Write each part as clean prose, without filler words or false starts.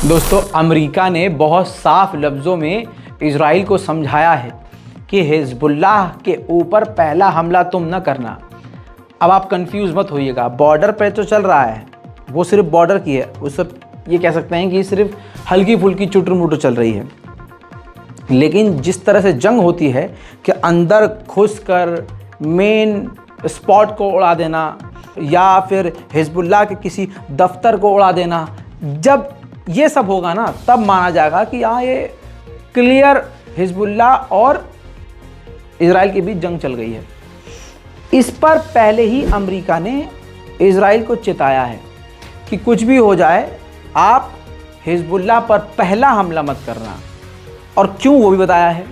दोस्तों, अमेरिका ने बहुत साफ लफ्ज़ों में इजराइल को समझाया है कि हिजबुल्लाह के ऊपर पहला हमला तुम न करना। अब आप कंफ्यूज मत होइएगा, बॉर्डर पे तो चल रहा है, वो सिर्फ बॉर्डर की है, उस सब ये कह सकते हैं कि सिर्फ हल्की फुल्की चुटर मुटर चल रही है। लेकिन जिस तरह से जंग होती है कि अंदर घुसकर मेन स्पॉट को उड़ा देना या फिर हिजबुल्लाह के किसी दफ्तर को उड़ा देना, जब ये सब होगा ना तब माना जाएगा कि हाँ ये क्लियर हिजबुल्लाह और इजराइल के बीच जंग चल गई है। इस पर पहले ही अमेरिका ने इजराइल को चेताया है कि कुछ भी हो जाए आप हिजबुल्लाह पर पहला हमला मत करना। और क्यों वो भी बताया है।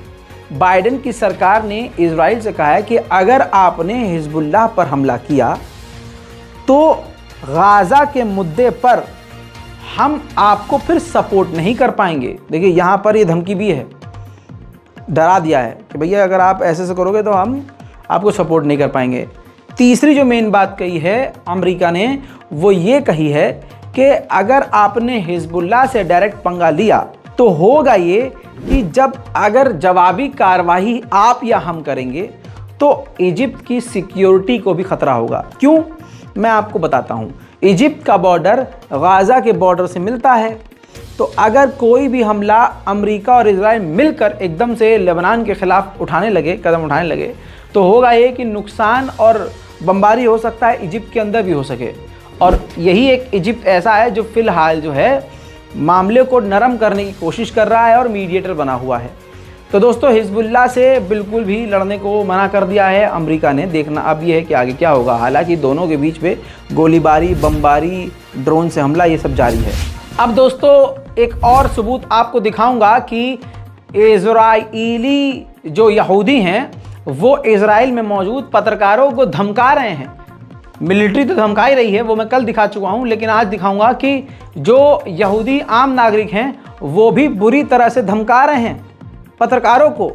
बाइडेन की सरकार ने इजराइल से कहा है कि अगर आपने हिजबुल्लाह पर हमला किया तो गाज़ा के मुद्दे पर हम आपको फिर सपोर्ट नहीं कर पाएंगे। देखिए यहाँ पर ये धमकी भी है, डरा दिया है कि भैया अगर आप ऐसे से करोगे तो हम आपको सपोर्ट नहीं कर पाएंगे। तीसरी जो मेन बात कही है अमेरिका ने, वो ये कही है कि अगर आपने हिजबुल्लाह से डायरेक्ट पंगा लिया तो होगा ये कि जब अगर जवाबी कार्रवाई आप या हम करेंगे तो इजिप्ट की सिक्योरिटी को भी खतरा होगा। क्यों, मैं आपको बताता हूँ। इजिप्ट का बॉर्डर गाज़ा के बॉर्डर से मिलता है, तो अगर कोई भी हमला अमेरिका और इजराइल मिलकर एकदम से लेबनान के ख़िलाफ़ कदम उठाने लगे तो होगा ये कि नुकसान और बमबारी हो सकता है इजिप्ट के अंदर भी हो सके। और यही एक इजिप्ट ऐसा है जो फ़िलहाल जो है मामले को नरम करने की कोशिश कर रहा है और मीडिएटर बना हुआ है। तो दोस्तों, हिजबुल्लाह से बिल्कुल भी लड़ने को मना कर दिया है अमेरिका ने। देखना अब ये है कि आगे क्या होगा। हालांकि दोनों के बीच में गोलीबारी, बमबारी, ड्रोन से हमला ये सब जारी है। अब दोस्तों, एक और सबूत आपको दिखाऊंगा कि इजराइली जो यहूदी हैं वो इजराइल में मौजूद पत्रकारों को धमका रहे हैं। मिलिट्री तो धमका ही रही है, वो मैं कल दिखा चुका हूँ, लेकिन आज दिखाऊंगा कि जो यहूदी आम नागरिक हैं वो भी बुरी तरह से धमका रहे हैं पत्रकारों को।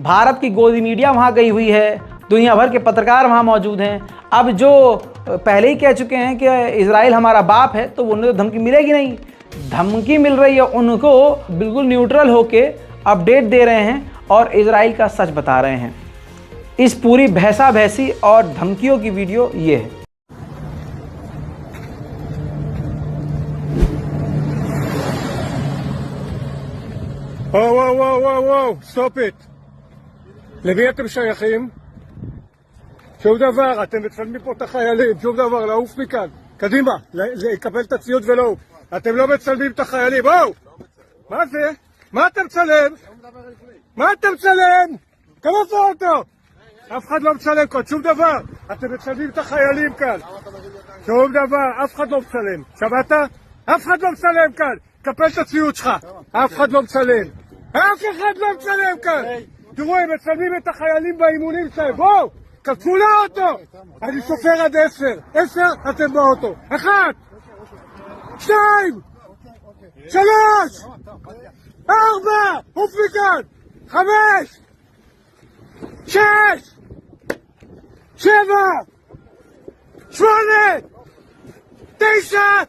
भारत की गोदी मीडिया वहाँ गई हुई है, दुनिया भर के पत्रकार वहाँ मौजूद हैं। अब जो पहले ही कह चुके हैं कि इजराइल हमारा बाप है, तो उन्हें तो धमकी मिलेगी नहीं। धमकी मिल रही है उनको, बिल्कुल न्यूट्रल होके अपडेट दे रहे हैं और इजराइल का सच बता रहे हैं। इस पूरी भैंसा भैंसी और धमकियों की वीडियो ये है। וואו, stop it. למי אתם שייכים? שום דבר, אתם מצלמים פה את החיילים, שום דבר, לעוף מכאן. קדימה, לקבל את הציוד ולעוף. אתם לא מצלמים את החיילים, בואו! מה זה? מה אתה מצלם? מה אתה מצלם? כנס לאוטו! אף אחד לא מצלם כאן, שום דבר. אתם מצלמים את החיילים כאן. שום דבר, אף אחד לא מצלם. שמעת? אף אחד לא מצלם כאן. קפל את הציוד שלך. אף אחד לא מצלם. אף אחד לא מצלם כאן. תראו, הם מצלמים את החיילים באימונים שלהם. בואו! כנסו לאוטו! אני סופר עד 10. 10 אתם באוטו. 1 2 3 4 עוף מכאן. 5 6 7 8 9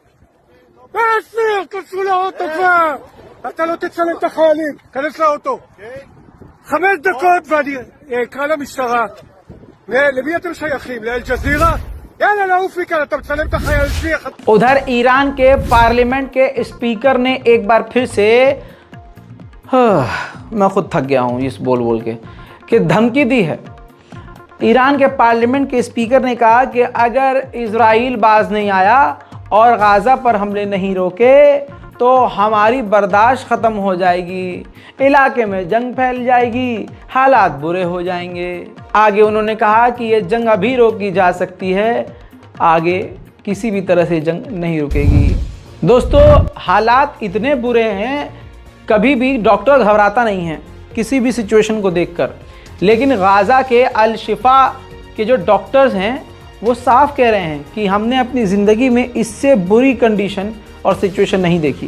10. כנסו לאוטו כבר! אתה לא תצלם את החיילים, כנס לאוטו. 5 דקות ואני אקרא למשטרה. למי אתם שייכים? לאל-ג'זירה? יאללה, לעוף מכאן, אתה מצלם את החיילים שלי. उधर ईरान के पार्लियामेंट के स्पीकर ने एक बार फिर से मैं खुद थक गया हूँ इस बोल बोल के कि धमकी दी है। ईरान के पार्लियामेंट के स्पीकर ने कहा कि अगर इजराइल बाज नहीं आया और गाज़ा पर हमले नहीं रोके तो हमारी बर्दाश्त ख़त्म हो जाएगी, इलाके में जंग फैल जाएगी, हालात बुरे हो जाएंगे। आगे उन्होंने कहा कि ये जंग अभी रोकी जा सकती है, आगे किसी भी तरह से जंग नहीं रुकेगी। दोस्तों, हालात इतने बुरे हैं, कभी भी डॉक्टर घबराता नहीं है किसी भी सिचुएशन को देखकर, लेकिन गाज़ा के अल शिफा के जो डॉक्टर्स हैं वो साफ कह रहे हैं कि हमने अपनी ज़िंदगी में इससे बुरी कंडीशन और सिचुएशन नहीं देखी।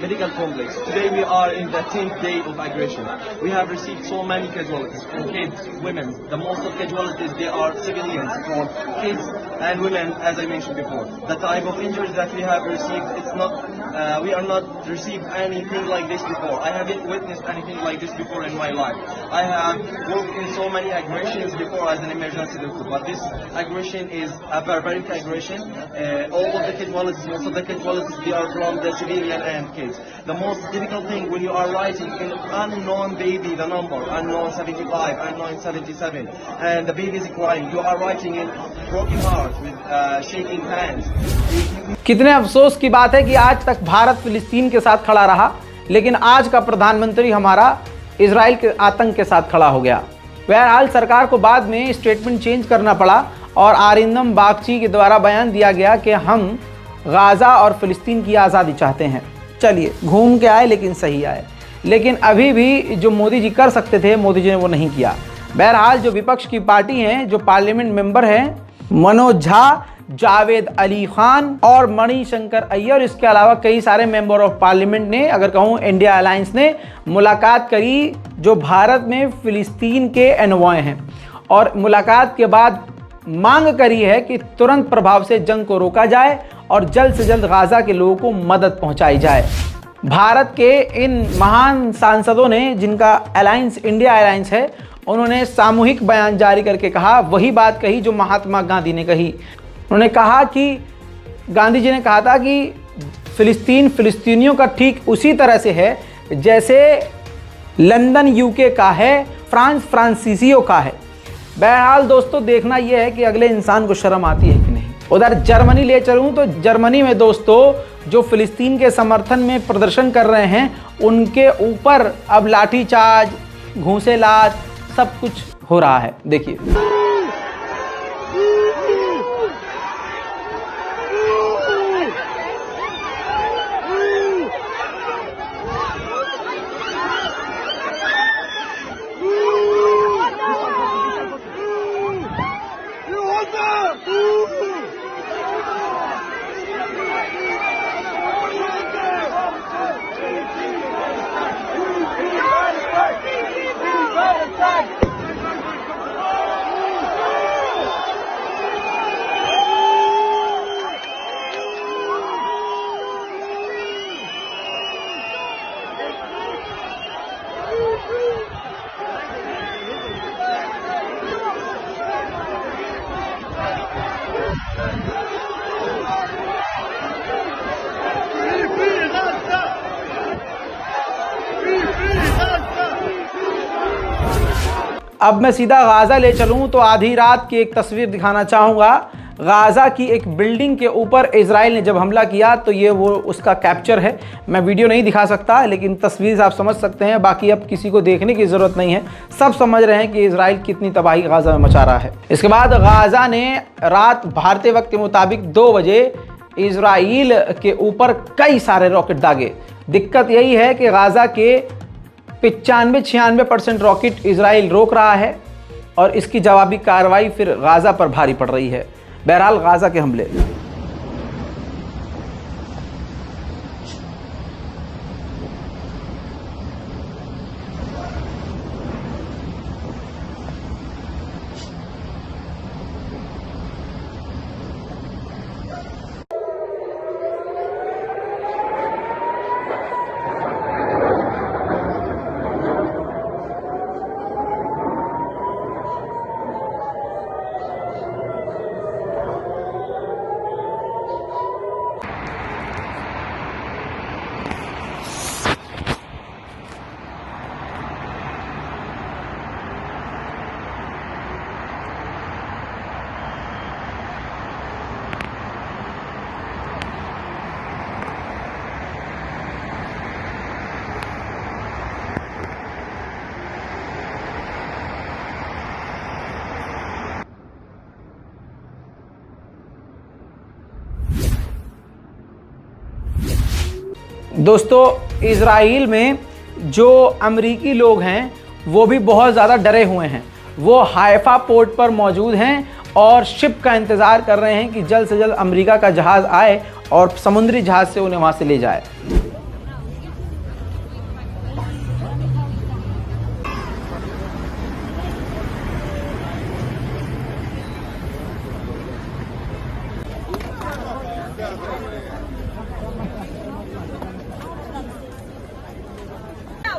Medical Complex. Today we are in the 10th day of aggression. We have received so many casualties from kids, women. The most of casualties they are civilians, from kids and women, as I mentioned before. The type of injuries that we have received, it's not. We are not received anything like this before. I haven't witnessed anything like this before in my life. I have worked in so many aggressions before as an emergency doctor, but this aggression is a barbaric aggression. All of the casualties, most of the casualties, they are from the civilian and kids. The most difficult thing when you are writing in unknown baby, the number, unknown 75, unknown 77, and the baby is crying, you are writing in broken heart with shaking hands. कितने अफसोस की बात है कि आज तक भारत फिलिस्तीन के साथ खड़ा रहा, लेकिन आज का प्रधानमंत्री हमारा इजराइल के आतंक के साथ खड़ा हो गया। बहरहाल सरकार को बाद में स्टेटमेंट चेंज करना पड़ा और आरिंदम बागची के द्वारा बयान दिया गया कि हम गाज़ा और फिलिस्तीन की आज़ादी चाहते हैं। चलिए घूम के आए लेकिन सही आए, लेकिन अभी भी जो मोदी जी कर सकते थे मोदी जी ने वो नहीं किया। बहरहाल जो विपक्ष की पार्टी हैं, जो पार्लियामेंट मेंबर हैं मनोज झा, जावेद अली खान और मणिशंकर अय्यर, इसके अलावा कई सारे मेंबर ऑफ पार्लियामेंट ने, अगर कहूँ इंडिया अलायंस ने मुलाकात करी जो भारत में फिलिस्तीन के एनवॉय हैं, और मुलाकात के बाद मांग करी है कि तुरंत प्रभाव से जंग को रोका जाए और जल्द से जल्द गाज़ा के लोगों को मदद पहुंचाई जाए। भारत के इन महान सांसदों ने, जिनका अलायंस इंडिया अलायंस है, उन्होंने सामूहिक बयान जारी करके कहा, वही बात कही जो महात्मा गांधी ने कही। उन्होंने कहा कि गांधी जी ने कहा था कि फिलिस्तीन फिलिस्तीनियों का ठीक उसी तरह से है जैसे लंदन यूके का है, फ्रांस फ्रांसीसियों का है। बहरहाल दोस्तों देखना यह है कि अगले इंसान को शर्म आती है कि नहीं। उधर जर्मनी ले चलूँ तो जर्मनी में दोस्तों जो फिलिस्तीन के समर्थन में प्रदर्शन कर रहे हैं उनके ऊपर अब लाठीचार्ज, घूंसे-लात सब कुछ हो रहा है। देखिए अब मैं सीधा गाज़ा ले चलूँ तो आधी रात की एक तस्वीर दिखाना चाहूँगा। गाज़ा की एक बिल्डिंग के ऊपर इजराइल ने जब हमला किया तो ये वो उसका कैप्चर है। मैं वीडियो नहीं दिखा सकता लेकिन तस्वीर से आप समझ सकते हैं। बाकी अब किसी को देखने की ज़रूरत नहीं है, सब समझ रहे हैं कि इजराइल कितनी तबाही गाज़ा में मचा रहा है। इसके बाद गाज़ा ने रात भारतीय वक्त के मुताबिक 2 बजे इजराइल के ऊपर कई सारे रॉकेट दागे। दिक्कत यही है कि गाज़ा के 95-96% रॉकेट इजराइल रोक रहा है और इसकी जवाबी कार्रवाई फिर गाज़ा पर भारी पड़ रही है। बहरहाल गाज़ा के हमले। दोस्तों इजराइल में जो अमेरिकी लोग हैं वो भी बहुत ज़्यादा डरे हुए हैं। वो हाइफा पोर्ट पर मौजूद हैं और शिप का इंतज़ार कर रहे हैं कि जल्द से जल्द अमेरिका का जहाज़ आए और समुद्री जहाज़ से उन्हें वहाँ से ले जाए।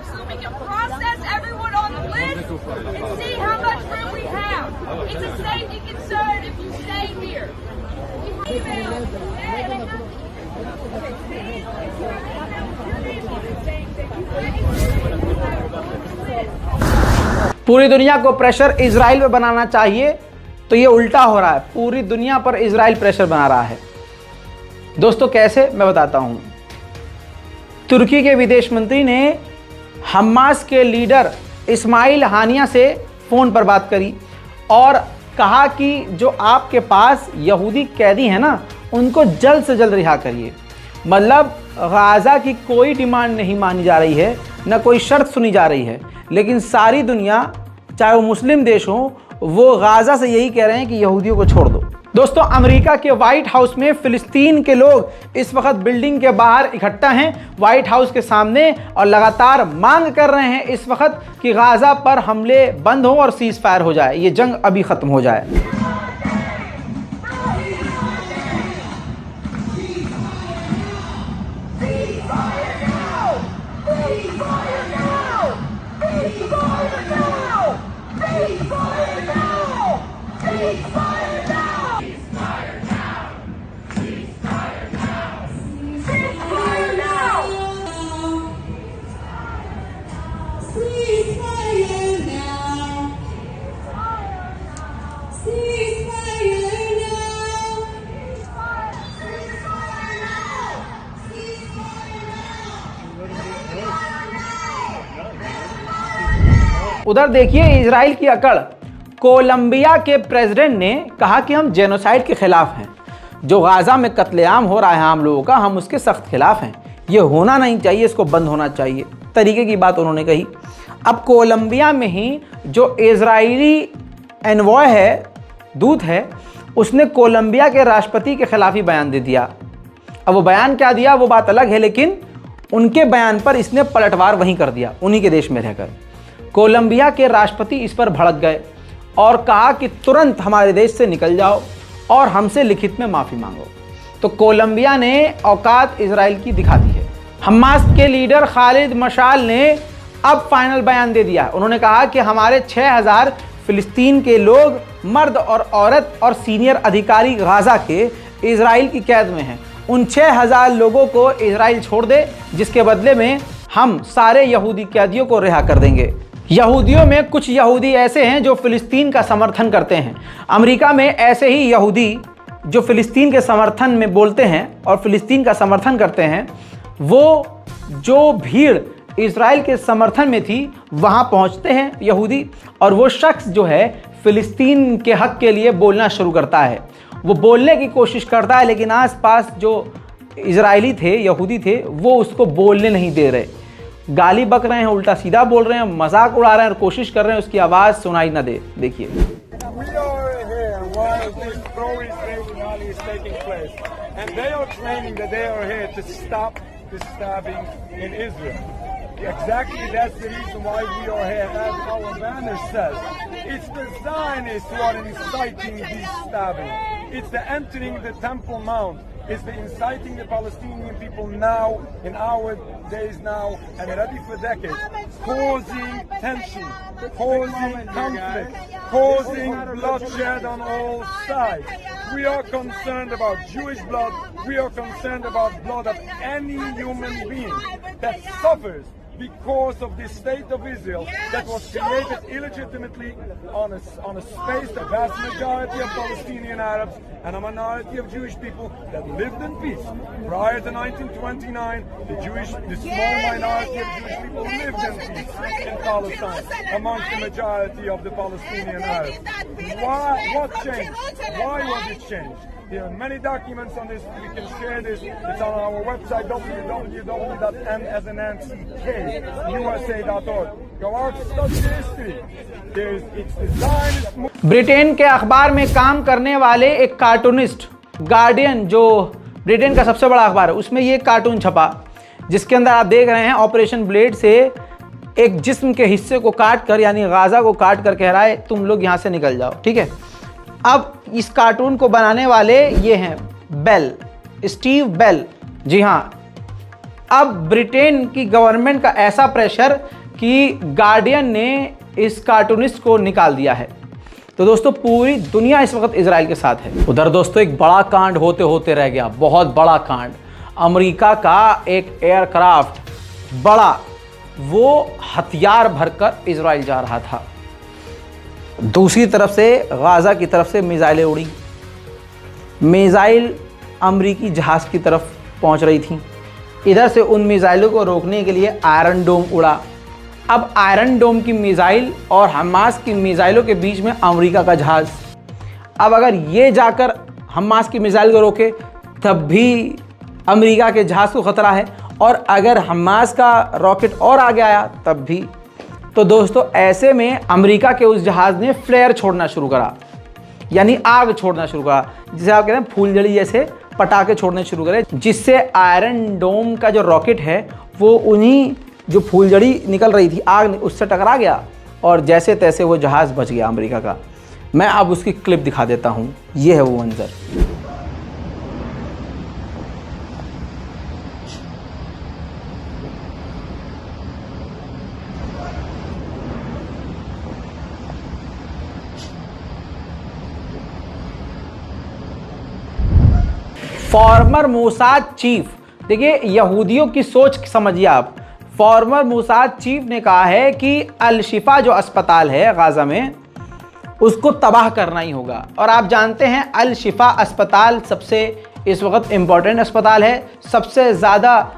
So we can process everyone on the list and see how much room we have. It's a safety concern if you stay here. पूरी दुनिया को प्रेशर इजराइल पे बनाना चाहिए, तो ये उल्टा हो रहा है। पूरी दुनिया पर इजराइल प्रेशर बना रहा है। दोस्तों कैसे, मैं बताता हूं। तुर्की के विदेश मंत्री ने हमास के लीडर इस्माइल हानिया से फ़ोन पर बात करी और कहा कि जो आपके पास यहूदी कैदी हैं ना, उनको जल्द से जल्द रिहा करिए। मतलब गाज़ा की कोई डिमांड नहीं मानी जा रही है, न कोई शर्त सुनी जा रही है, लेकिन सारी दुनिया, चाहे वो मुस्लिम देश हो, वो गाज़ा से यही कह रहे हैं कि यहूदियों को छोड़ दो। दोस्तों, अमेरिका के व्हाइट हाउस में फ़िलिस्तीन के लोग इस वक्त बिल्डिंग के बाहर इकट्ठा हैं, व्हाइट हाउस के सामने, और लगातार मांग कर रहे हैं इस वक्त कि गाज़ा पर हमले बंद हो और सीज़ फायर हो जाए, ये जंग अभी ख़त्म हो जाए। उधर देखिए इजराइल की अकड़। कोलंबिया के प्रेसिडेंट ने कहा कि हम जेनोसाइड के खिलाफ हैं। जो गाज़ा में कत्लेआम हो रहा है आम लोगों का, हम उसके सख्त खिलाफ हैं। ये होना नहीं चाहिए, इसको बंद होना चाहिए, तरीके की बात उन्होंने कही। अब कोलंबिया में ही जो इजरायली एनवॉय है, दूत है, उसने कोलंबिया के राष्ट्रपति के खिलाफ ही बयान दे दिया। अब वो बयान क्या दिया वो बात अलग है, लेकिन उनके बयान पर इसने पलटवार वहीं कर दिया, उन्हीं के देश में रहकर। कोलंबिया के राष्ट्रपति इस पर भड़क गए और कहा कि तुरंत हमारे देश से निकल जाओ और हमसे लिखित में माफ़ी मांगो। तो कोलंबिया ने औकात इजराइल की दिखा दी है। हमास के लीडर खालिद मशाल ने अब फाइनल बयान दे दिया। उन्होंने कहा कि हमारे 6000 फिलिस्तीन के लोग, मर्द और औरत और सीनियर अधिकारी गाज़ा के इजराइल की कैद में हैं। उन 6000 लोगों को इजराइल छोड़ दे, जिसके बदले में हम सारे यहूदी कैदियों को रिहा कर देंगे। यहूदियों में कुछ यहूदी ऐसे हैं जो फ़िलिस्तीन का समर्थन करते हैं। अमेरिका में ऐसे ही यहूदी जो फ़िलिस्तीन के समर्थन में बोलते हैं और फ़िलिस्तीन का समर्थन करते हैं, वो जो भीड़ इजराइल के समर्थन में थी वहाँ पहुँचते हैं यहूदी, और वो शख्स जो है फ़िलिस्तीन के हक़ के लिए बोलना शुरू करता है। वो बोलने की कोशिश करता है, लेकिन आसपास जो इजरायली थे, यहूदी थे, वो उसको बोलने नहीं दे रहे। गाली बक रहे हैं, उल्टा सीधा बोल रहे हैं, मजाक उड़ा रहे हैं और कोशिश कर रहे हैं उसकी आवाज़ सुनाई ना दे। देखिए, We are here while this pro-Israeli rally is taking place, and they are claiming that they are here to stop the stabbing in Israel. Exactly, that's the reason why we are here. As our banner says, it's the Zionists who are inciting this stabbing. It's the entering the Temple Mount. It's the inciting the Palestinian people now, in our days now, and ready for decades, causing tension, causing conflict, causing bloodshed on all sides. We are concerned about Jewish blood. We are concerned about blood of any human being that suffers because of the state of Israel that was created illegitimately on a space, the vast majority of Palestinian Arabs and a minority of Jewish people that lived in peace. Prior to 1929, the small minority of Jewish people lived in peace in Palestine amongst the majority of the Palestinian Arabs. What changed? Why was it changed? There are many documents on this. We can share this. It's on our website www.msnck.usa.org. Go out, study the history. It's the Zionist movement. Britain के अखबार में काम करने वाले एक cartoonist, guardian जो Britain का सबसे बड़ा अखबार है, उसमें ये कार्टून छपा जिसके अंदर आप देख रहे हैं ऑपरेशन ब्लेड से एक जिस्म के हिस्से को काट कर, यानी गाजा को काट कर कह रहा है तुम लोग यहाँ से निकल जाओ, ठीक है। अब इस कार्टून को बनाने वाले ये हैं बेल, स्टीव बेल, जी हाँ। अब ब्रिटेन की गवर्नमेंट का ऐसा प्रेशर कि गार्डियन ने इस कार्टूनिस्ट को निकाल दिया है। तो दोस्तों पूरी दुनिया इस वक्त इजराइल के साथ है। उधर दोस्तों एक बड़ा कांड होते होते रह गया, बहुत बड़ा कांड। अमेरिका का एक एयरक्राफ्ट बड़ा, वो हथियार भरकर इजराइल जा रहा था। दूसरी तरफ से गाजा की तरफ से मिसाइलें उड़ी, मिसाइल अमेरिकी जहाज़ की तरफ पहुंच रही थी। इधर से उन मिसाइलों को रोकने के लिए आयरन डोम उड़ा। अब आयरन डोम की मिसाइल और हमास की मिसाइलों के बीच में अमेरिका का जहाज़। अब अगर ये जाकर हमास की मिसाइल को रोके तब भी अमेरिका के जहाज़ को ख़तरा है, और अगर हमास का रॉकेट और आगे आया तब भी। तो दोस्तों ऐसे में अमेरिका के उस जहाज़ ने फ्लेयर छोड़ना शुरू करा, यानी आग छोड़ना शुरू करा, जिसे आप कहते हैं फूलझड़ी जैसे पटाखे छोड़ने शुरू करे, जिससे आयरन डोम का जो रॉकेट है वो उन्हीं जो फूलझड़ी निकल रही थी आग उससे टकरा गया, और जैसे तैसे वो जहाज़ बच गया अमेरिका का। मैं अब उसकी क्लिप दिखा देता हूँ, ये है वो मंजर। फॉर्मर मोसाद चीफ, देखिए यहूदियों की सोच समझिए आप। फॉर्मर मोसाद चीफ ने कहा है कि अल शिफा जो अस्पताल है गाजा में, उसको तबाह करना ही होगा। और आप जानते हैं अल शिफा अस्पताल सबसे इस वक्त इम्पॉर्टेंट अस्पताल है, सबसे ज़्यादा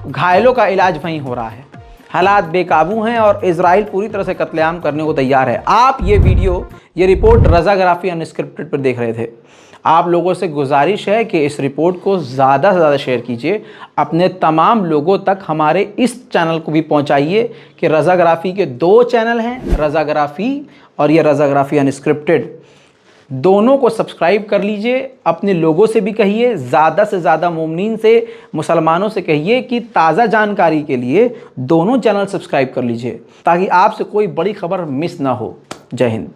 घायलों का इलाज वहीं हो रहा है। हालात बेकाबू हैं और इजराइल पूरी तरह से कत्लेआम करने को तैयार है। आप ये वीडियो, ये रिपोर्ट रज़ाग्राफी अनस्क्रिप्टेड पर देख रहे थे। आप लोगों से गुजारिश है कि इस रिपोर्ट को ज़्यादा से ज़्यादा शेयर कीजिए, अपने तमाम लोगों तक हमारे इस चैनल को भी पहुंचाइए कि रज़ाग्राफी के 2 चैनल हैं, रज़ाग्राफी और ये रज़ाग्राफी अनस्क्रिप्टेड, दोनों को सब्सक्राइब कर लीजिए। अपने लोगों से भी कहिए, ज़्यादा से ज़्यादा मोमिनीन से, मुसलमानों से कहिए कि ताज़ा जानकारी के लिए दोनों चैनल सब्सक्राइब कर लीजिए, ताकि आपसे कोई बड़ी खबर मिस ना हो। जय हिंद।